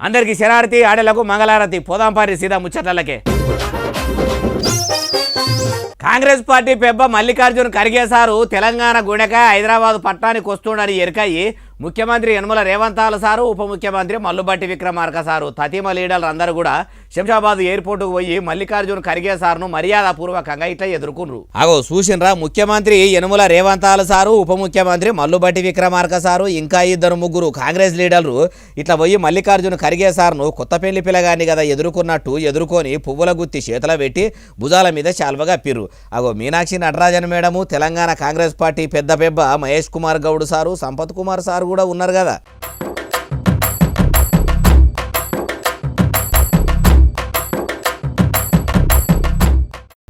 అందరికీ శరారతి ఆడలకు మంగళారతి పోదాంపారి సీదా ముచ్చట్లకే. Congress party పెబ్బ Mallikarjun Kharge sir Telangana గుండెకాయ హైదరాబాద్ పట్టణానికి వస్తుండని ఎరకాయి ముఖ్యమంత్రి యనమల రేవంత్ సారు ఉప ముఖ్యమంత్రి మల్లుబట్టి విక్రమార్క సారు తతిమ లీడర్లు అందరూ కూడా శంషాబాద్ ఎయిర్పోర్టుకు పోయి మల్లికార్జున్ ఖర్గే సార్ను మర్యాదపూర్వకంగా ఇట్లా ఎదుర్కొన్నారు. అగో చూసినరా, ముఖ్యమంత్రి యనమల రేవంత్ సారు ఉప ముఖ్యమంత్రి మల్లుబట్టి విక్రమార్క సారు ఇంకా ఇద్దరు ముగ్గురు కాంగ్రెస్ లీడర్లు ఇట్లా పోయి మల్లికార్జున్ ఖర్గే సార్ను కొత్త పెళ్లి పిల్లగాన్ని కదా ఎదుర్కొన్నట్టు ఎదుర్కొని పువ్వుల గుత్తి చేతుల పెట్టి భుజాల మీద శాల్వగా పిర్రు. అగో మీనాక్షి నటరాజన్ మేడము, తెలంగాణ కాంగ్రెస్ పార్టీ పెద్ద పెబ్బ మహేష్ కుమార్ గౌడ్ సారు, సంపత్ కుమార్ సారు కూడా ఉన్నారు కదా.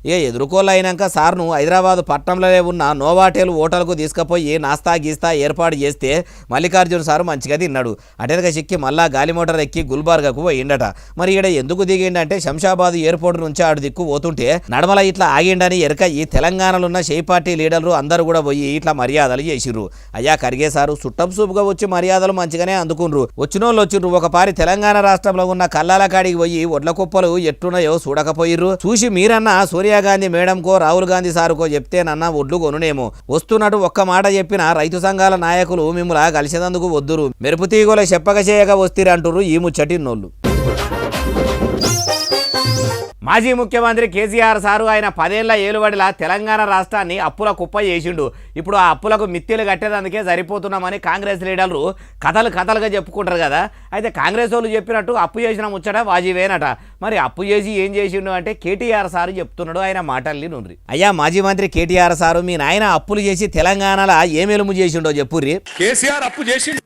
ఇక ఎదుర్కోలు అయినాక సార్ను హైదరాబాద్ పట్టణంలో ఉన్న నోవాటేల్ హోటల్కు తీసుకుపోయి నాస్తా గీస్తా ఏర్పాటు చేస్తే మల్లికార్జున సారు మంచిగా తిన్నాడు. అటెనక చిక్కి మళ్ళా గాలి మోటార్ ఎక్కి గుల్బర్గాకు పోయిండట. మరి ఇక్కడ ఎందుకు దిగిండంటే శంషాబాద్ ఎయిర్పోర్ట్ నుంచి ఆడు దిక్కు పోతుంటే నడమల ఇట్లా ఆగిండని ఎరకయి తెలంగాణలో ఉన్న షై పార్టీ లీడర్లు అందరూ కూడా పోయి ఇట్లా మర్యాదలు చేసిర్రు. అయ్యా ఖర్గే సారు సుట్టం సూపుగా వచ్చి మర్యాదలు మంచిగానే అందుకుండ్రు. వచ్చినోళ్ళు వచ్చిర్రు. ఒక పారి తెలంగాణ రాష్ట్రంలో ఉన్న కల్లాల కాడికి పోయి ఒడ్ల కుప్పలు ఎట్టున్నాయో చూడకపోయిర్రు. చూసి మీరన్నా సూర్య గాంధీ మేడంకో రాహుల్ గాంధీ సారుకో చెప్తేనన్నా ఒడ్లు కొనునేమో. వస్తున్నట్టు ఒక్క మాట చెప్పిన రైతు సంఘాల నాయకులు మిమ్మల్ని కలిసేందుకు వద్దురు, మెరుపు తీగోల చెప్పక చేయక వస్తీరంటుర్రు ఈ ముచ్చటిన్నోళ్ళు. మాజీ ముఖ్యమంత్రి కేసీఆర్ సారు ఆయన 10 ఏళ్ల ఏలుబడిలా తెలంగాణ రాష్ట్రాన్ని అప్పుల కుప్ప చేసిండు. ఇప్పుడు ఆ అప్పులకు మిత్తెలు కట్టేదందుకే సరిపోతున్నామని కాంగ్రెస్ లీడర్లు కథలుగా చెప్పుకుంటారు కదా. అయితే కాంగ్రెస్ వాళ్ళు చెప్పినట్టు అప్పు చేసిన ముచ్చట వాజీవేనట. మరి అప్పు చేసి ఏం చేసిండు అంటే కేటీఆర్ సారు చెప్తున్నాడు ఆయన మాటల్ని నుండి. అయ్యా మాజీ మంత్రి కేటీఆర్ సారు, మీ నాయన అప్పులు చేసి తెలంగాణలో ఏమేలుము చేసిండో చెప్పుర్రి. కేసీఆర్ అప్పు చేసిండు,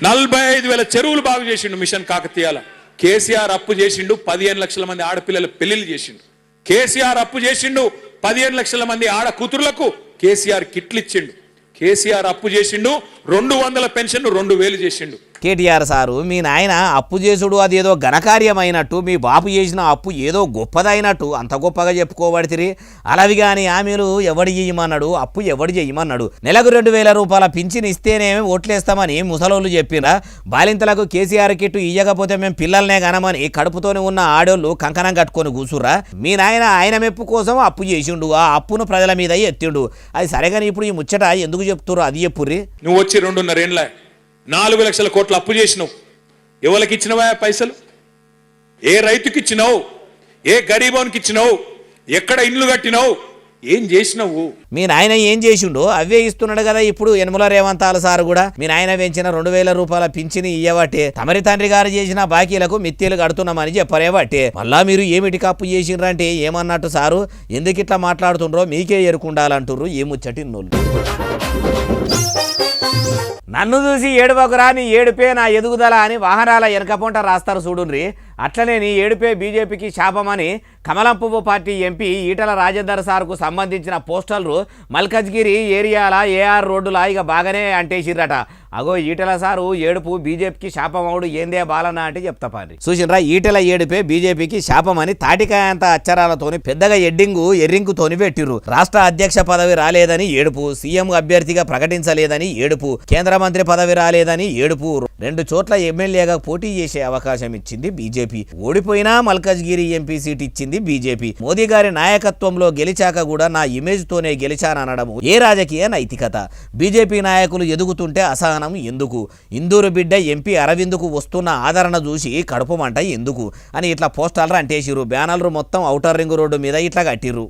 45,000 చెరువులు బాగు చేసిండు మిషన్ కాకతీయాల. కేసీఆర్ అప్పు చేసిండు, 15 లక్షల మంది ఆడపిల్లల పెళ్లిళ్ళు చేసిండు. కేసీఆర్ అప్పు చేసిండు, 15 లక్షల మంది ఆడ కూతురులకు కేసీఆర్ కిట్లు ఇచ్చిండు. కేసీఆర్ అప్పు చేసిండు, 200 పెన్షన్ 2,000 చేసిండు. కేటీఆర్ సారు, మీ నాయన అప్పు చేసుడు అదేదో ఘనకార్యమైనట్టు, మీ బాపు చేసిన అప్పు ఏదో గొప్పదైనట్టు అంత గొప్పగా చెప్పుకోబడితిరి. అలావి కానీ ఆమెలు ఎవడు చేయమన్నాడు, అప్పు ఎవడు చేయమన్నాడు. నెలకు 2,000 రూపాయల పింఛన్ ఇస్తేనే ఓట్లేస్తామని ముసలోళ్ళు చెప్పినా, బాలింతలకు కేసీఆర్ కిట్టు ఇయ్యకపోతే మేము పిల్లల్నే గనమని కడుపుతోనే ఉన్న ఆడోళ్ళు కంకణం కట్టుకొని కూసురా. మీ నాయన ఆయన మెప్పు కోసం అప్పు చేసిండు, ఆ అప్పును ప్రజల మీద ఎత్తిండు. అది సరేగాని ఇప్పుడు ఈ ముచ్చట ఎందుకు చెప్తున్నారు అది చెప్పుర్రి. నువ్వు వచ్చి 2.5 ఏళ్ళ 4 లక్షల కోట్ల అప్పు చేసినావు. ఎవరికి ఇచ్చినవా పైసలు? ఏ రైతుకి ఇచ్చినావు? ఏ గరీబోనికి ఇచ్చినావు? ఎక్కడ ఇండ్లు కట్టినావు? ఏం చేసినావు? మీ నాయన ఏం చేసిండో అవే ఇస్తున్నాడు కదా ఇప్పుడు యనమల రేవంత్ సారు కూడా. మీ నాయన పెంచిన 2,000 రూపాయల పింఛని ఇయ్యబట్టే, తమరి తండ్రి గారు చేసిన బాకీలకు మిత్తీలు కడుతున్నామని చెప్పరేబట్టే. మళ్ళా మీరు ఏమిటికి అప్పు చేసిండ్రంటే ఏమన్నట్టు సారు, ఎందుకు ఇట్లా మాట్లాడుతుండ్రో మీకే ఎరుకుండాలంటుర్రు ఈ ముచ్చటిన్నోళ్ళు. నన్ను చూసి ఏడువకురా నీ ఏడుపే నా ఎదుగుదల అని వాహనాల వెనకపొంట రాస్తారు చూడుండ్రి. అట్లనే నీ ఏడుపే బీజేపీకి శాపమని కమలం పువ్వు పార్టీ ఎంపీ ఈటల రాజేందర్ సార్కు సంబంధించిన పోస్టర్లు మల్కజ్గిరి ఏరియాల ఏఆర్ రోడ్డులా ఇక బాగానే అంటేసిర్రట. అగో ఈటల సారు ఏడుపు బీజేపీకి శాపమవుడు ఏందే బాలన్న అంటే చెప్తా పారి. చూసినరా, ఈటల ఏడుపే బీజేపీకి శాపమని తాటికాయంత అక్షరాలతోని పెద్దగా ఎర్రింకుతోని పెట్టిర్రు. రాష్ట్ర అధ్యక్ష పదవి రాలేదని ఏడుపు, సీఎం అభ్యర్థిగా ప్రకటించలేదని ఏడుపు, కేంద్ర మంత్రి పదవి రాలేదని ఏడుపు, 2 చోట్ల ఎమ్మెల్యేగా పోటీ చేసే అవకాశం ఇచ్చింది బీజేపీ. ఓడిపోయినా మల్కజ్గిరి ఎంపీ సీట్ ఇచ్చింది బీజేపీ. మోదీ గారి నాయకత్వంలో గెలిచాక కూడా నా ఇమేజ్ తోనే గెలిచాననడం ఏ రాజకీయ నైతికత? బీజేపీ నాయకులు ఎదుగుతుంటే అసహనం ఎందుకు? ఇందూరు బిడ్డ ఎంపీ అరవింద్కు వస్తున్న ఆదరణ చూసి కడుపుమంట ఎందుకు అని ఇట్లా పోస్టర్లు అంటేసిరు. బ్యానర్లు మొత్తం ఔటర్ రింగ్ రోడ్డు మీద ఇట్లా కట్టిర్రు.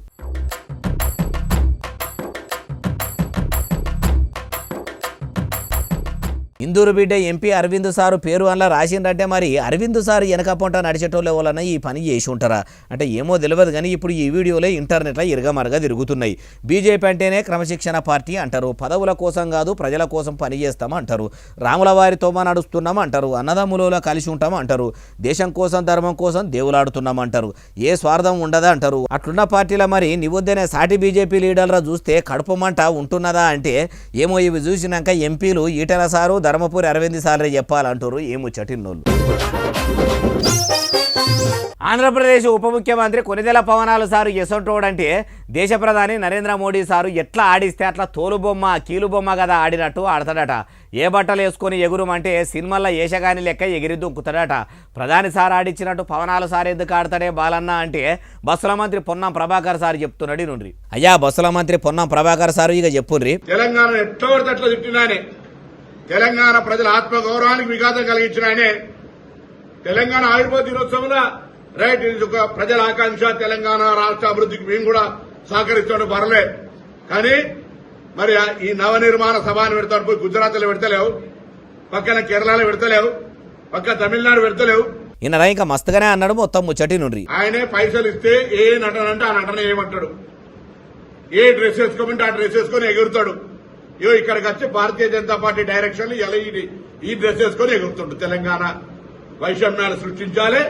ఇందూరు బిడ్డ ఎంపీ అరవింద్ సారు పేరు అలా రాసిండ్రంటే మరి అరవింద్ సారు వెనకపొంట నడిచేటోళ్ళ వలన ఈ పని చేసి ఉంటారా అంటే ఏమో తెలియదు. కానీ ఇప్పుడు ఈ వీడియోలో ఇంటర్నెట్లో ఇరగమరగా తిరుగుతున్నాయి. బీజేపీ అంటేనే క్రమశిక్షణ పార్టీ అంటారు, పదవుల కోసం కాదు ప్రజల కోసం పనిచేస్తాం అంటారు, రాముల వారితో నడుస్తున్నాం అంటారు, అన్నదమ్ములలో కలిసి ఉంటాం అంటారు, దేశం కోసం ధర్మం కోసం దేవులాడుతున్నాం అంటారు, ఏ స్వార్థం ఉండదా అంటారు. అట్లున్న పార్టీల మరి నివొద్దనే సాటి బీజేపీ లీడర్ల చూస్తే కడుపుమంట ఉంటున్నదా అంటే ఏమో. ఇవి చూసినాక ఎంపీలు ఈటల సారు ధర్మపురి అరవింద్ సార్లే చెప్పాలంటారు ఏమో చటిన్నోళ్ళు. ఆంధ్రప్రదేశ్ ఉప ముఖ్యమంత్రి కొనిదెల పవనాలు సారు ఎసొంటోడంటే దేశ ప్రధాని నరేంద్ర మోడీ సారు ఎట్లా ఆడిస్తే అట్లా తోలుబొమ్మ కీలుబొమ్మ కదా ఆడినట్టు ఆడతాడట. ఏ బట్టలు వేసుకొని ఎగురుమంటే సినిమాల్లో ఏషగాని లెక్క ఎగిరి దుంకుతాడట. ప్రధాని సార్ ఆడిచ్చినట్టు పవనాలు సార్ ఎందుకు ఆడతాడే బాలన్న అంటే బస్సుల మంత్రి పొన్నం ప్రభాకర్ సార్ చెప్తున్నాడు నుండి. అయ్యా బస్సుల మంత్రి పొన్నం ప్రభాకర్ సారు ఇక చెప్పుండ్రి. తెలంగాణ ఎట్లా పడితే అట్లా తిట్టినాయనే, తెలంగాణ ప్రజల ఆత్మగౌరవానికి విఘాతం కలిగించినాయనే. తెలంగాణ ఆవిర్భావ దినోత్సవంలో రైట్, ఇది ఒక ప్రజల ఆకాంక్ష, తెలంగాణ రాష్ట్ర అభివృద్ధికి మేము కూడా సహకరిస్తాడు పర్లే. కానీ మరి ఈ నవనిర్మాణ సభను పెడతాడు, పోయి గుజరాత్లో పెడతలేవు, పక్కన కేరళలో పెడతలేవు, పక్క తమిళనాడు పెడతలేవు. ఈయన ఇంకా మస్తుగానే అన్నాడు మొత్తం ముచ్చటి నుండి. ఆయనే పైసలు ఇస్తే ఏ నటన అంటే ఆ నటన ఏమంటాడు, ఏ డ్రెస్ వేసుకోమంటే ఆ డ్రెస్ వేసుకొని ఎగురుతాడు. ఇక్కడికి వచ్చి భారతీయ జనతా పార్టీ డైరెక్షన్ ఇలా ఈ డ్రెస్ వేసుకొని ఎగురుతాడు. తెలంగాణ వైషమ్యాలు సృష్టించాలి,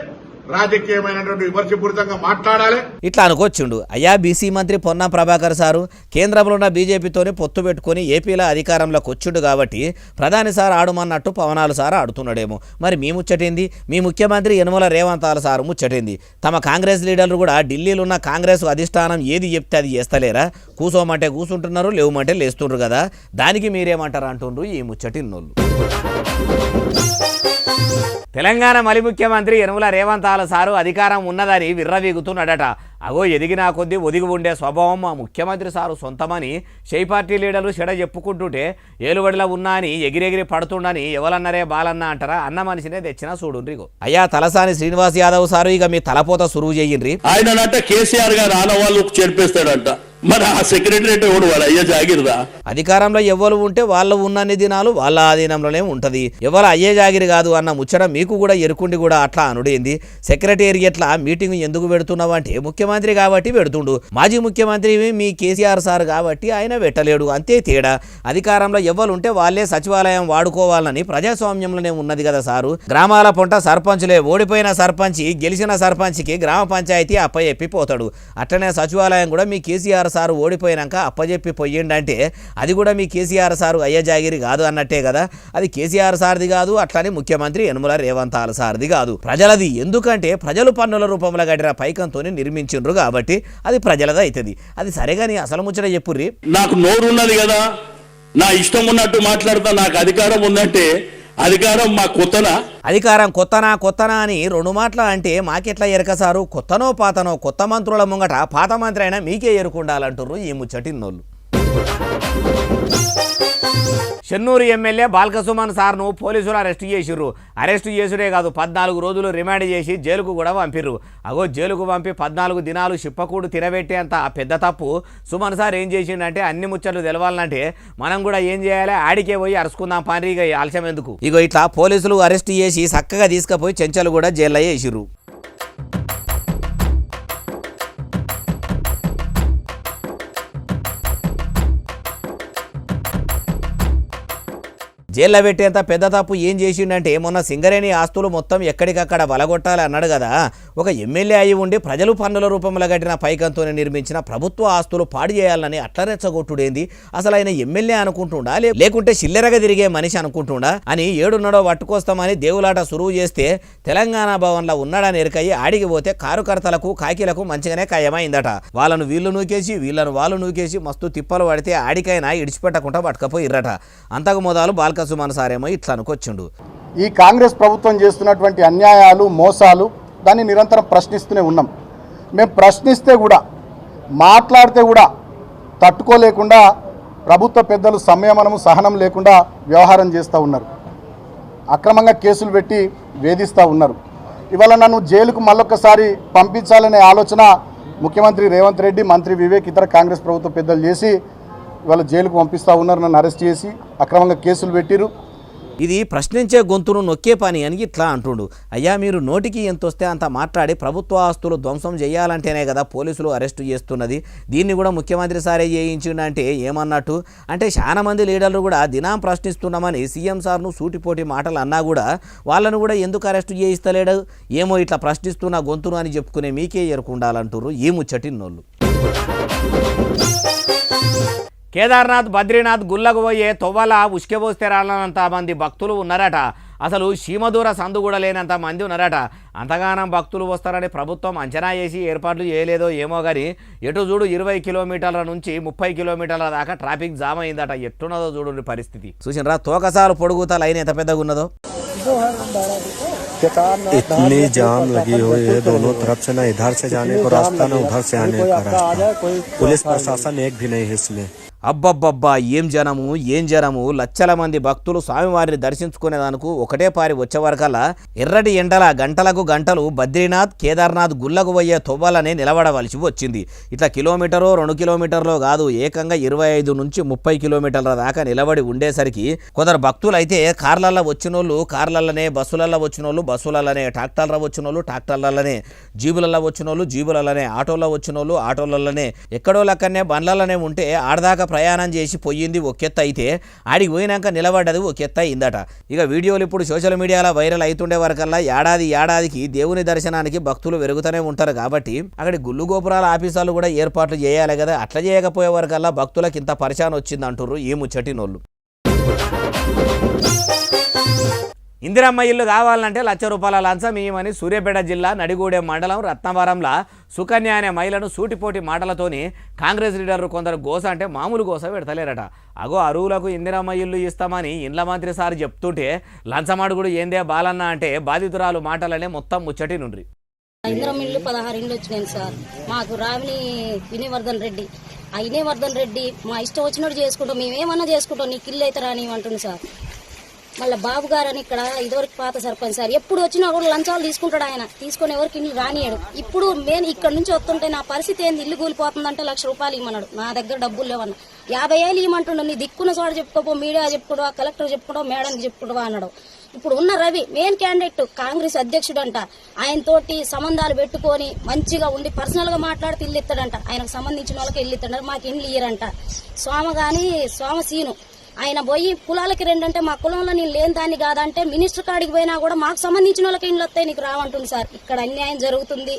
రాజకీయమైనటువంటి విమర్శపూరితంగా మాట్లాడాలి. ఇట్లా అనుకోవచ్చుండు. అయ్యా బీసీ మంత్రి పొన్నం ప్రభాకర్ సారు కేంద్రంలో ఉన్న బీజేపీతోని పొత్తు పెట్టుకుని ఏపీలో అధికారంలోకి వచ్చుడు కాబట్టి ప్రధాని సార్ ఆడుమన్నట్టు పవనాలు సార్ ఆడుతున్నాడేమో. మరి మీ ముచ్చటింది, మీ ముఖ్యమంత్రి యనమల రేవంత్ సారు ముచ్చటింది. తమ కాంగ్రెస్ లీడర్లు కూడా ఢిల్లీలో ఉన్న కాంగ్రెస్ అధిష్టానం ఏది చెప్తే అది చేస్తలేరా? కూసోమంటే కూసుంటున్నారు, లేవమంటే లేస్తుండ్రు కదా. దానికి మీరేమంటారు అంటుండ్రు ఈ ముచ్చటిన్నోళ్ళు. తెలంగాణ మలి ముఖ్యమంత్రి యనమల రేవంత్ సారు అధికారం ఉన్నదని విర్రవీగుతున్నాడట. అగో ఎదిగినా కొద్దీ ఒదిగి ఉండే స్వభావం మా ముఖ్యమంత్రి సారు సొంతమని షై పార్టీ లీడర్లు చెడ చెప్పుకుంటుంటే ఏలుబడిలో ఉన్నా అని ఎగిరెగిరి పడుతుండని ఎవరన్నారే బాలన్న అంటారా? అన్న మనిషినే తెచ్చినా చూడుండ్రిగో. అయ్యా తలసాని శ్రీనివాస్ యాదవ్ సారు ఇక మీ తలపోత సురువు చెయ్యండ్రి. ఆయన కేసీఆర్ గారు ఆనవాళ్ళు చేర్పేస్తాడంట. మరి ఆ సెక్రటరేట్ ఎవడు వాడు అయ్యే జాగిరిదా? అధికారంలో ఎవరు ఉంటే వాళ్ళు ఉన్నన్ని దినాలు వాళ్ళ ఆధీనంలోనే ఉంటది, ఎవరు అయ్యే జాగిరి కాదు అన్న ముచ్చట మీకు కూడా ఎరుకుండి కూడా అట్లా అనుడేంది. సెక్రటేరియట్లా మీటింగ్ ఎందుకు పెడుతున్నావు అంటే ముఖ్యమంత్రి కాబట్టి పెడుతుండు, మాజీ ముఖ్యమంత్రి మీ కేసీఆర్ సార్ కాబట్టి ఆయన పెట్టలేడు, అంతే తేడా. అధికారంలో ఎవరు ఉంటే వాళ్ళే సచివాలయం వాడుకోవాలని ప్రజాస్వామ్యంలోనే ఉన్నది కదా సారు. గ్రామాల పొంట సర్పంచులే, ఓడిపోయిన సర్పంచి గెలిచిన సర్పంచ్కి గ్రామ పంచాయతీ అప్పచెప్పిపోతాడు. అట్లనే సచివాలయం కూడా మీ కేసీఆర్ సారు ఓడిపోయినాక అప్పజెప్పి పోయిండంటే అది కూడా మీ కేసీఆర్ సారు అయ్య జాగిరి కాదు అన్నట్టే కదా. అది కేసీఆర్ సార్ది కాదు, అట్లనే ముఖ్యమంత్రి యనమల రేవంత్ సార్ది కాదు, ప్రజలది. ఎందుకంటే ప్రజలు పన్నుల రూపంలో కట్టిన పైకంతో నిర్మించిండ్రు కాబట్టి అది ప్రజలది అవుతుంది. అది సరేగాని అసలు ముచ్చట చెప్పుర్రి. నాకు నోరు ఉన్నది కదా, నా ఇష్టం ఉన్నట్టు మాట్లాడతా, నాకు అధికారం ఉందంటే అధికారం మా కొత్తనా? అధికారం కొత్తనా అని రెండు మాటల అంటే మాకెట్లా ఎరక సారు? కొత్తనో పాతనో, కొత్త మంత్రుల ముంగట పాత మంత్రి అయినా మీకే ఎరుకుండాలంటుర్రు ఈ ముచ్చటిన్నోళ్ళు. చెన్నూరు ఎమ్మెల్యే బాల్కసుమన్ సార్ను పోలీసులు అరెస్టు చేసిర్రు. అరెస్టు చేసుడే కాదు, 14 రోజులు రిమాండ్ చేసి జైలుకు కూడా పంపిర్రు. అగో జైలుకు పంపి 14 దినాలు చిప్పకూడు తినబెట్టేంత పెద్ద తప్పు సుమన్ సార్ ఏం చేసిండంటే అన్ని ముచ్చట్లు తెలవాలంటే మనం కూడా ఏం చేయాలి, ఆడికే పోయి అరుచుకుందాం పాని, ఇక ఆలస్యం ఎందుకు. ఇగో ఇట్లా పోలీసులు అరెస్టు చేసి చక్కగా తీసుకుపోయి చెంచలు కూడా జైల్లో వేసిర్రు. జైల్లో పెట్టేంత పెద్ద తప్పు ఏం చేసిండంటే మొన్న సింగరేణి ఆస్తులు మొత్తం ఎక్కడికక్కడ వలగొట్టాలి అన్నాడు కదా. ఒక ఎమ్మెల్యే అయి ఉండి ప్రజలు పన్నుల రూపంలో కట్టిన పైకంతో నిర్మించిన ప్రభుత్వ ఆస్తులు పాడు చేయాలని అట్లా రెచ్చగొట్టుడేంది? అసలు ఆయన ఎమ్మెల్యే అనుకుంటుండా లేకుంటే చిల్లరగా తిరిగే మనిషి అనుకుంటుండా అని ఏడున్నాడో పట్టుకొస్తామని దేవులాట సురువు చేస్తే తెలంగాణ భవన్లో ఉన్నాడని ఎరకయ్యి ఆడికి పోతే కారుకర్తలకు కాకిలకు మంచిగానే ఖాయమైందట. వాళ్ళను వీళ్ళు నూకేసి వీళ్ళను వాళ్ళు నూకేసి మస్తు తిప్పలు పడితే ఆడికైనా ఇడిచిపెట్టకుండా పట్టుకపోయిర్రట. అంతకు మొదలు బాల్క సుమన్ సారేమో ఇట్లా అనుకొచ్చిండు. ఈ కాంగ్రెస్ ప్రభుత్వం చేస్తున్నటువంటి అన్యాయాలు, మోసాలు దాన్ని నిరంతరం ప్రశ్నిస్తూనే ఉన్నాం. మేము ప్రశ్నిస్తే కూడా, మాట్లాడితే కూడా తట్టుకోలేకుండా ప్రభుత్వ పెద్దలు సంయమనము, సహనం లేకుండా వ్యవహారం చేస్తూ ఉన్నారు. అక్రమంగా కేసులు పెట్టి వేధిస్తూ ఉన్నారు. ఇవాళ నన్ను జైలుకు మళ్ళొక్కసారి పంపించాలనే ఆలోచన ముఖ్యమంత్రి రేవంత్ రెడ్డి, మంత్రి వివేక్, ఇతర కాంగ్రెస్ ప్రభుత్వ పెద్దలు చేసి ఇవాళ జైలుకు పంపిస్తూ ఉన్నారు. నన్ను అరెస్ట్ చేసి అక్రమంగా కేసులు పెట్టిరు. ఇది ప్రశ్నించే గొంతును నొక్కే పని అని ఇట్లా అంటుండు. అయ్యా మీరు నోటికి ఎంత వస్తే అంత మాట్లాడి ప్రభుత్వ ఆస్తులు ధ్వంసం చేయాలంటేనే కదా పోలీసులు అరెస్టు చేస్తున్నది. దీన్ని కూడా ముఖ్యమంత్రి సారే చేయించిండంటే ఏమన్నట్టు? అంటే చాలా మంది లీడర్లు కూడా దినం ప్రశ్నిస్తున్నామని సీఎం సార్ను సూటిపోటి మాటలు అన్నా కూడా వాళ్ళను కూడా ఎందుకు అరెస్టు చేయిస్తలేడు ఏమో, ఇట్లా ప్రశ్నిస్తున్న గొంతును అని చెప్పుకునే మీకే ఎరుకుండాలంటారు ఈ ముచ్చటిన్నోళ్ళు. కేదార్నాథ్ బద్రీనాథ్ గుళ్ళకు పోయే తొవ్వల ఉసుకెపోస్తే రాలనంత మంది భక్తులు ఉన్నారట. అసలు సీమదూర సందు కూడా లేనంత మంది ఉన్నారట. అంతగానం భక్తులు వస్తారని ప్రభుత్వం అంచనా వేసి ఏర్పాట్లు చేయలేదో ఏమో కానీ ఎటు చూడు 20 కిలోమీటర్ల నుంచి 30 కిలోమీటర్ల దాకా ట్రాఫిక్ జామ్ అయిందట. ఎట్టున్నదో చూడండి పరిస్థితి. చూసినరా తోకసాలు పొడుగుతా లైన్ ఎంత పెద్దగా ఉన్నదో. इतनी जाम लगी हुई है दोनों तरफ से, ना इधर से जाने को रास्ता ना उधर से आने का रास्ता. पुलिस प्रशासन एक भी नहीं है इसमें. అబ్బబ్బబ్బా ఏం జనము లక్షల మంది భక్తులు స్వామివారిని దర్శించుకునేదానికి ఒకటే పారి వచ్చేవరకల్లా ఎర్రటి ఎండల గంటలకు గంటలు బద్రీనాథ్ కేదార్నాథ్ గుళ్ళకు పోయే తొవ్వలనే నిలబడవలసి వచ్చింది. ఇట్లా కిలోమీటరో 2 కిలోమీటర్లో కాదు, ఏకంగా 25 నుంచి 30 కిలోమీటర్ల దాకా నిలబడి ఉండేసరికి కొందరు భక్తులు అయితే కార్లల్లో వచ్చినోళ్ళు కార్లల్లనే, బస్సులల్లో వచ్చినోళ్ళు బస్సులల్లనే, ట్రాక్టర్ల వచ్చినోళ్ళు ట్రాక్టర్లల్లనే, జీబులలో వచ్చినోళ్ళు జీబులల్లనే, ఆటోల్లో వచ్చినోళ్ళు ఆటోలల్లనే, ఎక్కడో లక్కనే బండ్లల్లనే ఉంటే ఆడదాకా ప్రయాణం చేసి పోయింది ఒకెత్త అయితే ఆడికి పోయినాక నిలబడ్డది ఒకెత్త అయిందట. ఇక వీడియోలు ఇప్పుడు సోషల్ మీడియాలో వైరల్ అవుతుండే వరకల్లా ఏడాదికి దేవుని దర్శనానికి భక్తులు పెరుగుతూనే ఉంటారు కాబట్టి అక్కడి గుళ్ళు గోపురాల ఆఫీసర్లు కూడా ఏర్పాట్లు చేయాలి కదా. అట్లా చేయకపోయే వరకల్లా భక్తులకు ఇంత పరిశాన్ వచ్చింది అంటుర్రు ఈ ముచ్చటినోళ్ళు. ఇందిరమ్మ ఇల్లు కావాలంటే ₹1,00,000 లంచం ఇవ్వమని సూర్యాపేట జిల్లా నడిగూడెం మండలం రత్నవరంలో సుకన్య అనే మహిళను సూటిపోటి మాటలతోని కాంగ్రెస్ లీడర్లు కొందరు గోస అంటే మామూలు గోస పెడతలేరట. అగో అరువులకు ఇందిరమ్మ ఇల్లు ఇస్తామని ఇండ్ల మంత్రి సార్ చెప్తుంటే లంచమాడుగుడు ఏందే బాలన్న అంటే బాధితురాలు మాటలనే మొత్తం ముచ్చటి నుండ్రి. ఇందిరమ్మ ఇల్లు 16 ఇండ్లు వచ్చినాయి సార్. మాకు రావిని వినయవర్ధన్ రెడ్డి, ఆ వినయవర్ధన్ రెడ్డి మా ఇష్టం వచ్చినట్టు చేసుకుంటాం, మేమేమన్నా చేసుకుంటాం, నీకు ఇల్లు అయితే రాని అంటుంది సార్. మళ్ళీ బాబు గారు అని ఇక్కడ ఇదివరకు పాత సర్పంచ్ సార్, ఎప్పుడు వచ్చినా కూడా లంచాలు తీసుకుంటాడు ఆయన, తీసుకొని ఎవరికి ఇల్లు రానియాడు. ఇప్పుడు నేను ఇక్కడ నుంచి వస్తుంటే నా పరిస్థితి ఏంది, ఇల్లు కూలిపోతుందంటే ₹1,00,000 ఇవ్వమన్నాడు. నా దగ్గర డబ్బులు లేవన్నా, 50,000 ఇవ్వమంటుండవు, నీ దిక్కున్న చోట చెప్పుకోపో, మీడియా చెప్పుకోవా, కలెక్టర్ చెప్పుకోవడం, మేడంకి చెప్పుకోవా అన్నాడు. ఇప్పుడు ఉన్న రవి మెయిన్ క్యాండిడేట్, కాంగ్రెస్ అధ్యక్షుడు అంట, ఆయన తోటి సంబంధాలు పెట్టుకొని మంచిగా ఉండి పర్సనల్ గా మాట్లాడితే ఇల్లు ఇస్తాడంట, ఆయనకు సంబంధించిన వాళ్ళకి ఇల్లు ఇస్తాడు, మాకు ఇల్లు ఇయ్యరంట. సోమ సీను ఆయన పోయి కులాలకి 2 అంటే మా కులంలో నేను లేని దాన్ని కాదంటే మినిస్టర్ కాడికి పోయినా కూడా మాకు సంబంధించిన వాళ్ళకి ఇండ్లు వస్తాయి, నీకు రావంటుంది సార్. ఇక్కడ అన్యాయం జరుగుతుంది,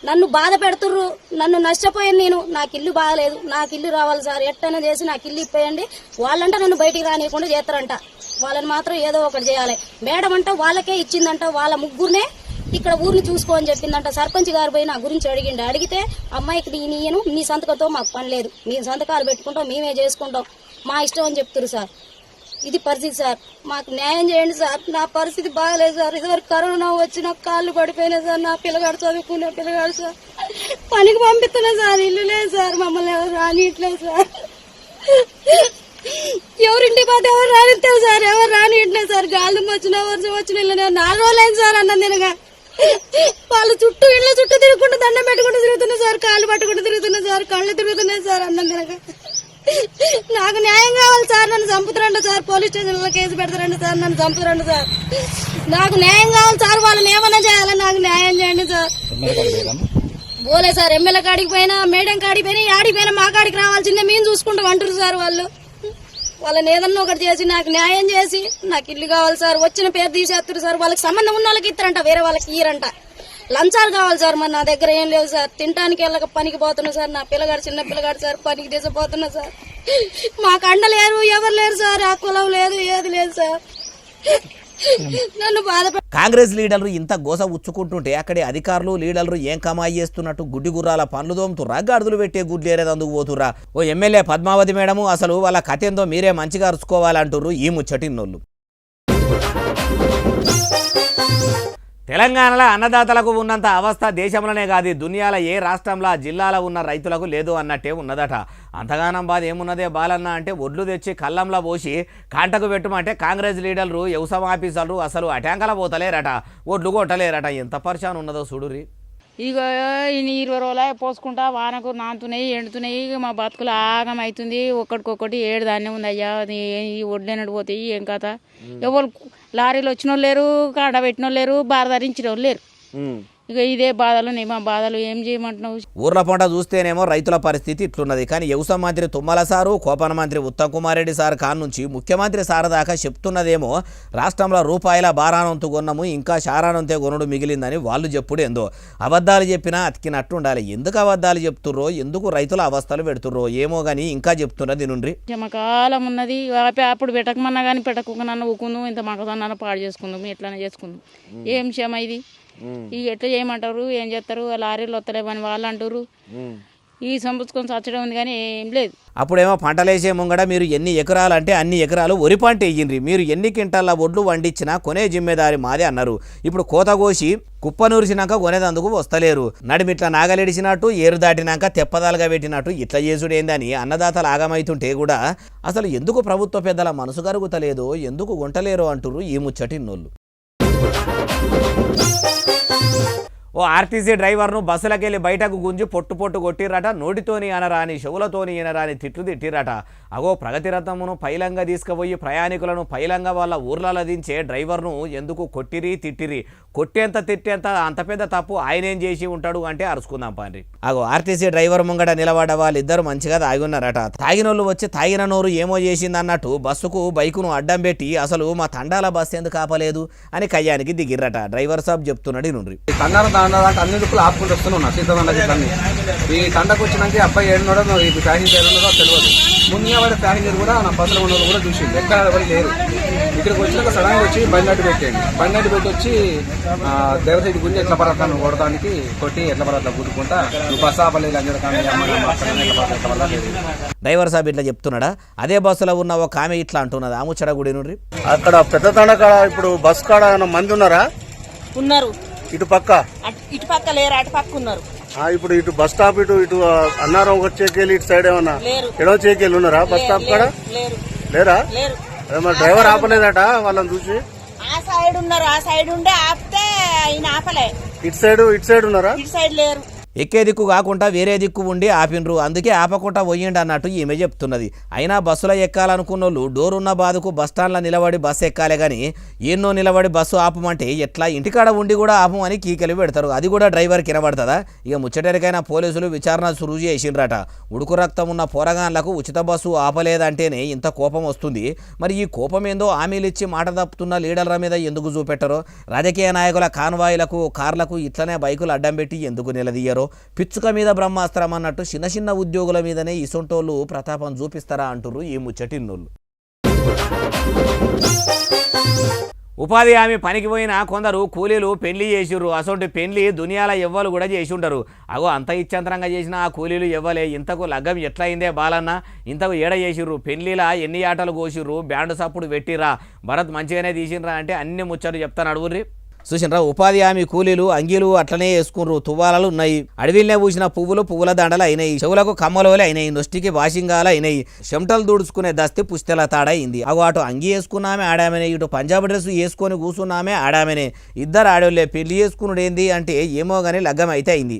నన్ను బాధ పెడుతుర్రు, నన్ను నష్టపోయాను నేను, నాకు ఇల్లు బాగలేదు, నాకు ఇల్లు రావాలి సార్, ఎట్టైనా చేసి నాకు ఇల్లు ఇప్పేయండి. వాళ్ళంటే నన్ను బయటికి రానియకుండా చేస్తారంట, వాళ్ళని మాత్రం ఏదో ఒకటి చేయాలి. మేడం అంటే వాళ్ళకే ఇచ్చిందంట, వాళ్ళ ముగ్గురునే ఇక్కడ ఊరిని చూసుకో అని చెప్పిందంట. సర్పంచ్ గారు పోయి నా గురించి అడిగితే అమ్మాయికి నేను మీ సంతకంతో మాకు పని లేదు, మీ సంతకాలు పెట్టుకుంటాం, మేమే చేసుకుంటాం, మా ఇష్టం అని చెప్తున్నారు సార్. ఇది పరిస్థితి సార్, మాకు న్యాయం చేయండి సార్. నా పరిస్థితి బాగలేదు సార్, ఇదివరకు కరోనా వచ్చి నాకు కాళ్ళు పడిపోయినాయి సార్, నా పిల్లగాడు చదువుకునే పిల్లగాడు సార్, పనికి పంపిస్తున్నా సార్, ఇల్లు లేదు సార్, మమ్మల్ని ఎవరు రానియట్లేదు సార్, ఎవరింటి పోతే ఎవరు రానిస్తారు సార్, ఎవరు రానియట్లేదు సార్. గాలి వచ్చినా వర్షం వచ్చిన ఇల్లు 4 రోజులైంది సార్ అన్నం తినగా. వాళ్ళ చుట్టూ ఇళ్ళ చుట్టూ తిరుగుకుంటూ దండం పెట్టుకుంటూ తిరుగుతున్నా సార్, కాళ్ళు పట్టుకుంటూ తిరుగుతున్నా సార్, కళ్ళు తిరుగుతున్నాయి సార్ అన్నం తినగా. నాకు న్యాయం కావాలి సార్, నన్ను చంపుతారంట సార్, పోలీస్ స్టేషన్లో కేసు పెడతారంట సార్, నన్ను చంపుతారంట సార్, నాకు న్యాయం కావాలి సార్, వాళ్ళని ఏమన్నా చేయాలని నాకు న్యాయం చేయండి సార్. పోలే సార్, ఎమ్మెల్యే కాడికి పోయినా, మేడం కాడికి పోయినా, ఆడికి పోయినా మా కాడికి రావాల్సిందే, మేము చూసుకుంటాం అంటారు సార్. వాళ్ళని ఏదన్నా ఒకటి చేసి నాకు న్యాయం చేసి నాకు ఇల్లు కావాలి సార్. వచ్చిన పేరు తీసేస్తారు సార్, వాళ్ళకి సంబంధం ఉన్న వాళ్ళకి ఇస్తారంట, వేరే వాళ్ళకి ఇయ్యరంట. లంచాలు కావాలి సార్, మరి నా దగ్గర ఏం లేవు సార్, తినడానికి వెళ్ళక పనికి పోతున్నా సార్, నా పిల్లగాడు చిన్న పిల్లగాడు సార్, పనికి తీసిపోతున్నా సార్, మాకు అండ లేరు, ఎవరు లేరు సార్, ఆ కులం లేదు, ఏది లేదు సార్, నన్ను బాధపడ. కాంగ్రెస్ లీడర్లు ఇంత గోస ఉచ్చుకుంటుంటే అక్కడి అధికారులు లీడర్లు ఏం కమాయి చేస్తున్నట్టు గుడ్డి గుర్రాల పనులు తోముతుర్రా, గడుదులు పెట్టే గుడ్లేరేదందుకు పోతుర్రా? ఓ ఎమ్మెల్యే పద్మావతి మేడము అసలు వాళ్ళ కథేందో మీరే మంచిగా అరుచుకోవాలంటుర్రు ఈ ముచ్చటిన్నోళ్ళు. తెలంగాణలో అన్నదాతలకు ఉన్నంత అవస్థ దేశంలోనే కాదు దునియాలో ఏ రాష్ట్రంలో జిల్లాలో ఉన్న రైతులకు లేదు అన్నట్టే ఉన్నదట. అంతగానం బాధ ఏమున్నదే బాలన్న అంటే ఒడ్లు తెచ్చి కళ్ళంలో పోసి కాంటకు పెట్టుమంటే కాంగ్రెస్ లీడర్లు వ్యవసాయ ఆఫీసర్లు అసలు అటాంకల పోతలేరట, ఒడ్లు కొట్టలేరట. ఎంత పరిశాన్ ఉన్నదో చూడురి. ఇక 20 రోజులు పోసుకుంటా వానకు నానుతున్నాయి, ఎండుతున్నాయి, మా బతుకులు ఆగం అవుతుంది, ఒక్కడికొక్కటి 7 ధాన్యం ఉంది అయ్యా, ఈ ఒడ్లేనట్టు పోతాయి, ఏం కథ. ఎవరు లారీలు వచ్చిన వాళ్ళు లేరు, కాడ పెట్టిన వాళ్ళు లేరు, బార ధరించిన వాళ్ళు లేరు. ఇక ఇదే బాధలు మా బాధలు ఏం చేయమంటున్నావు. ఊర్ల పంట చూస్తేనేమో రైతుల పరిస్థితి ఇట్లున్నది. కానీ వ్యవసాయ మంత్రి తుమ్మల సారు, కోపన మంత్రి ఉత్తమ్ కుమార్ రెడ్డి సార్ కాన్ నుంచి ముఖ్యమంత్రి సార్ దాకా చెప్తున్నదేమో రాష్ట్రంలో రూపాయల బారానంతు కొన్నాము, ఇంకా శారానంతే కొనుడు మిగిలిందని వాళ్ళు చెప్పుడు ఏందో. అబద్ధాలు చెప్పినా అతికినట్టు ఉండాలి. ఎందుకు అబద్ధాలు చెప్తుర్రో, ఎందుకు రైతుల అవస్థలు పెడుతుర్రో ఏమో కానీ ఇంకా చెప్తున్నది నుండి క్షమకాలం ఉన్నది. అప్పుడు పెట్టకమన్నా కానీ పెట్టకుండా ఊకుందాం, ఇంత మగదన్నా పాడు చేసుకుందాం, ఎట్లనే చేసుకుందాం. ఏం క్షమ ఇది? ఇక ఎట్లా చేయమంటారు, ఏం చేస్తారు? లారీలు వస్తలేవని వాళ్ళు అంటారు. ఈ సంపుచ్చుకొని చచ్చడం ఉంది కానీ ఏం లేదు. అప్పుడేమో పంటలేసే ముంగడ మీరు ఎన్ని ఎకరాలు అంటే అన్ని ఎకరాలు వరి పంట వేయండి, మీరు ఎన్ని క్వింటాల ఒడ్లు వండించినా కొనే జిమ్మేదారి మాదే అన్నారు. ఇప్పుడు కోత కోసి కుప్పనూర్చినాక కొనేదందుకు వస్తలేరు. నడిమిట్లా నాగలేడిచినట్టు ఏరు దాటినాక తెప్పదాలుగా పెట్టినట్టు ఇట్లా చేసుడేందని అన్నదాతలు ఆగమైతుంటే కూడా అసలు ఎందుకు ప్రభుత్వ పెద్దల మనసు కరుగుతలేదో, ఎందుకు గుంటలేరో అంటురు ఈ ముచ్చటిన్నోళ్ళు. ఓ ఆర్టీసీ డ్రైవర్ను బస్సులకెళ్ళి బయటకు గుంజి పొట్టు కొట్టిరట. నోటితోని అనరాని, చెవులతోని అనరాని తిట్లు తిట్టిరట. అగో ప్రగతి రథమును పైలంగా తీసుకుపోయి ప్రయాణికులను పైలంగా వాళ్ళ ఊర్లలో దించే డ్రైవర్ను ఎందుకు కొట్టిరి తిట్టిరి? కొట్టేంత తిట్టేంత అంత పెద్ద తప్పు ఆయనేం చేసి ఉంటాడు అంటే అరుచుకుందాం పండ్రి. అగో ఆర్టీసీ డ్రైవర్ ముంగట నిలబడ్డ వాళ్ళిద్దరు మంచిగా తాగున్నారట. తాగినోళ్ళు వచ్చి తాగిన నోరు ఏమో చేసింది అన్నట్టు బస్సుకు బైకును అడ్డం పెట్టి అసలు మా తండాల బస్సు ఎందుకు ఆపలేదు అని కయ్యానికి దిగిర్రట. డ్రైవర్ సాబ్ చెప్తున్నాడు నుండి. అన్ని దుక్కులు ఆపుకుంటూ వస్తున్నాం సీతారామన్ని. ఈ తండకు వచ్చినాక అబ్బాయి ఏడున్నాడో ప్యాసింజర్ ఉన్నాడో తెలియదు. ముందుగా వాడి ప్యాసింజర్ కూడా నా బస్సులో ఉన్న కూడా చూసింది, ఎక్కడ ఎవరు లేరు. ఇక్కడికి వచ్చినాక సడన్ గా వచ్చి బండి అడ్డు పెట్టండి. బండి అడ్డు పెట్టి వచ్చి దేవసైడ్ గుంజి ఎట్ల పడతాను కొడడానికి కొట్టి ఎట్ల పడతా గుద్దుకుంటా నువ్వు బస్సు ఆపలేదు అందరూ కానీ డ్రైవర్ సాబ్ ఇట్లా చెప్తున్నాడా? అదే బస్సులో ఉన్న ఒక ఆమె ఇట్లా అంటున్నది. ఆ ముచ్చట గుడి నుండి అక్కడ పెద్ద తండ కాడ ఇప్పుడు బస్ కాడ మంది ఉన్నారా? ఉన్నారు. ఇటు పక్క లేరు, అటు పక్క ఉన్నారు. ఇప్పుడు ఇటు బస్ స్టాప్ ఇటు అన్నారం ఒక చేకెళ్ళి ఇటు సైడ్ ఏమన్నా ఎడవ చేకెళ్ళి ఉన్నారా బస్ స్టాప్ కాడ? లేరా? మరి డ్రైవర్ ఆపలేదట వాళ్ళని చూసి? ఆ సైడ్ ఉన్నారు, ఆ సైడ్ ఉండే ఆపితే ఆయన ఆపలే. ఇటు సైడ్ ఉన్నారా? ఇటు సైడ్ లేరు. ఎక్కే దిక్కు కాకుండా వేరే దిక్కు ఉండి ఆపినరు, అందుకే ఆపకుండా పోయిండి అన్నట్టు ఈమె చెప్తున్నది. అయినా బస్సులో ఎక్కాలనుకున్నోళ్ళు డోరున్న బాధకు బస్టాండ్లో నిలబడి బస్సు ఎక్కాలే కానీ ఎన్నో నిలబడి బస్సు ఆపమంటే ఎట్లా ఇంటికాడ ఉండి కూడా ఆపమని కీకెలు పెడతారు. అది కూడా డ్రైవర్ కినబడుతుందా? ఇక ముచ్చటరికైనా పోలీసులు విచారణ సురువు చేసిండ్రట. ఉడుకు రక్తం ఉన్న పోరగాన్లకు ఉచిత బస్సు ఆపలేదంటేనే ఇంత కోపం వస్తుంది. మరి ఈ కోపం ఏందో హామీలిచ్చి మాట తప్పుతున్న లీడర్ల మీద ఎందుకు చూపెట్టరో? రాజకీయ నాయకుల కాన్వాయిలకు కార్లకు ఇట్లనే బైకులు అడ్డం పెట్టి ఎందుకు నిలదీయరో? పిచ్చుక మీద బ్రహ్మాస్త్రం అన్నట్టు చిన్న ఉద్యోగుల మీదనే ఇసొంటోళ్ళు ప్రతాపం చూపిస్తారా అంటుర్రు ఈ ముచ్చటిన్నోళ్ళు. ఉపాధి హామీ పనికి పోయిన కొందరు కూలీలు పెళ్లి చేసిర్రు. అసొంటి పెళ్లి దునియాల ఎవ్వలు కూడా చేసి ఉంటారు. అగో అంత ఇచ్చంతరంగా చేసిన ఆ కూలీలు ఎవ్వలే. ఇంతకు లగ్గం ఎట్లయిందే బాలన్న? ఇంతకు ఏడ చేసిర్రు? పెళ్లిలా ఎన్ని ఆటలు కోసిర్రు? బ్యాండు సప్పుడు పెట్టిరా? భరత్ మంచిగానే తీసినరా అంటే అన్ని ముచ్చట్లు చెప్తాను అడుగుర్రి. చూసినరా? ఉపాధి హామీ కూలీలు అంగీలు అట్లనే వేసుకున్నారు, తువ్వాలలు ఉన్నాయి, అడవిలోనే పూసిన పువ్వుల దండలు అయినాయి, చెవులకు కమ్మలోలే అయినాయి, నొష్టికి వాషింగాలు అయినాయి, చెమటలు దూడుచుకునే దస్తి పుస్తెల తాడైంది. అగో అటు అంగీ వేసుకున్నామే ఆడామనే, ఇటు పంజాబ్ డ్రెస్ వేసుకొని కూర్చున్నామే ఆడామనే. ఇద్దరు ఆడోళ్ళే. పెళ్లి చేసుకున్నాడు ఏంది అంటే ఏమో గానీ లగ్గం అయితే అయింది.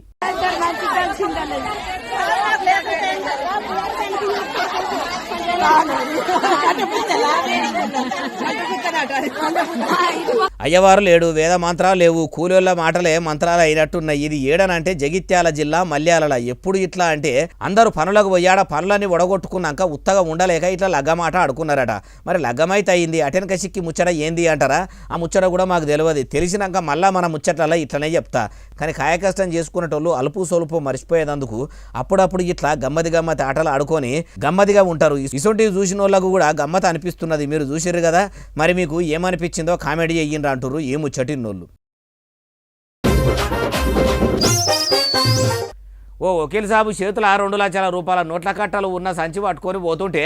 అయ్యవారు లేడు, వేద మంత్రాలు లేవు, కూలీళ్ళ మాటలే మంత్రాలు అయినట్టున్నాయి. ఇది ఏడనంటే జగిత్యాల జిల్లా మల్యాల. ఎప్పుడు ఇట్లా అంటే అందరూ పనులకు పోయాడ పనులన్నీ ఒడగొట్టుకున్నాక ఉత్తగా ఉండలేక ఇట్లా లగ్గమాట ఆడుకున్నారట. మరి లగ్గమైతే అయింది. అటెనక సిక్కి ముచ్చట ఏంది అంటారా? ఆ ముచ్చట కూడా మాకు తెలియదు. తెలిసినాక మళ్ళా మన ముచ్చట్లలో ఇట్లనే చెప్తా. కానీ కాయకష్టం చేసుకునేటోళ్ళు అలుపు సొలుపు మర్చిపోయేందుకు అప్పుడప్పుడు ఇట్లా గమ్మతి ఆటలు ఆడుకొని గమ్మదిగా ఉంటారు. ఇసొంటివి చూసిన వాళ్ళకు కూడా గమ్మత అనిపిస్తున్నది. మీరు చూసిర్రు కదా, మరి మీకు ఏమనిపించిందో కామెడీ అయ్యిండ్రు అంటారు ఏ ముచ్చటిన్నోళ్ళు. ఓ వకీల్ సాబు చేతుల 2 లక్షల రూపాయల నోట్ల కట్టలు ఉన్న సంచి పట్టుకొని పోతుంటే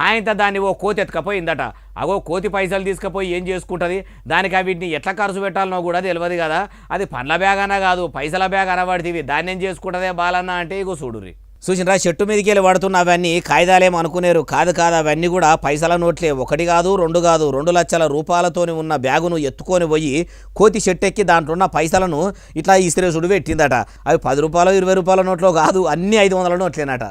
ఆయనతో దాన్ని ఓ కోతి ఎత్తుకపోయిందట. అగో కోతి పైసలు తీసుకుపోయి ఏం చేసుకుంటుంది? దానికి వీటిని ఎట్లా ఖర్చు పెట్టాలనో కూడా తెలియదు కదా. అది పండ్ల బ్యాగ్ అన్నా కాదు, పైసల బ్యాగ్ అనబడితివి. దాన్ని ఏం చేసుకుంటుందే బాలన్న అంటే ఇగో చూడుర్రి. చూసినరా? చెట్టు మీదకి వెళ్ళి పడుతున్న అవన్నీ కాగితాలేమో అనుకునేరు. కాదు అవన్నీ కూడా పైసల నోట్లే. 1 కాదు 2 కాదు 2 లక్షల రూపాయలతోని ఉన్న బ్యాగును ఎత్తుకొని పోయి కోతి చెట్టు ఎక్కి దాంట్లో ఉన్న పైసలను ఇట్లా ఇసిరేసుడు పెట్టిందట. అవి 10 రూపాయలు 20 రూపాయల నోట్లో కాదు, అన్ని 500 నోట్లేనట.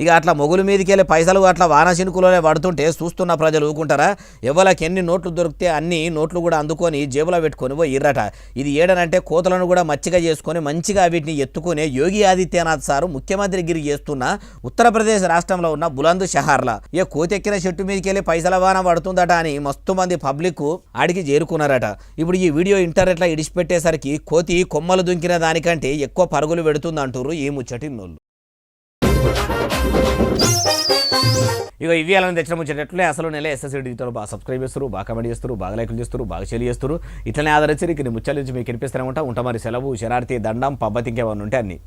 ఇక అట్లా మొగుల మీదకి వెళ్ళి పైసలు అట్లా వాన చినుకులోనే పడుతుంటే చూస్తున్న ప్రజలు ఊకుంటారా? ఎవరికి ఎన్ని నోట్లు దొరికితే అన్ని నోట్లు కూడా అందుకొని జేబులో పెట్టుకొని పోయిర్రట. ఇది ఏడనంటే కోతలను కూడా మచ్చిగా చేసుకొని మంచిగా వీటిని ఎత్తుకునే యోగి ఆదిత్యనాథ్ సారు ముఖ్యమంత్రిగిరి చేస్తున్న ఉత్తరప్రదేశ్ రాష్ట్రంలో ఉన్న బులంద్ షహార్లా ఏ కోతెక్కిన చెట్టు మీదకి వెళ్ళి పైసల వాన పడుతుందట అని మస్తు మంది పబ్లిక్ ఆడికి చేరుకున్నారట. ఇప్పుడు ఈ వీడియో ఇంటర్నెట్లో ఇడిచిపెట్టేసరికి కోతి కొమ్మలు దుంకిన దానికంటే ఎక్కువ పరుగులు పెడుతుందంటారు ఈ ముచ్చటిన్నోళ్ళు. ఇక ఇవి అలా తెచ్చిన ముచ్చేటట్లే అసలు నెల ఎస్ఎస్సీ డిజిటల్ బాగా సబ్స్క్రైబ్ చేస్తారు, బాగా కమెంట్ చేస్తారు, బాగా లైకులు చేస్తారు, బాగా షేర్ చేస్తారు. ఇట్లనే ఆదరించి ముచ్చల నుంచి మీకు వినిపిస్తూనే ఉంటా మరి సెలవు, శరార్థి, దండం, పబ్బతి ఇంకేమన్నా ఉంటే అన్ని.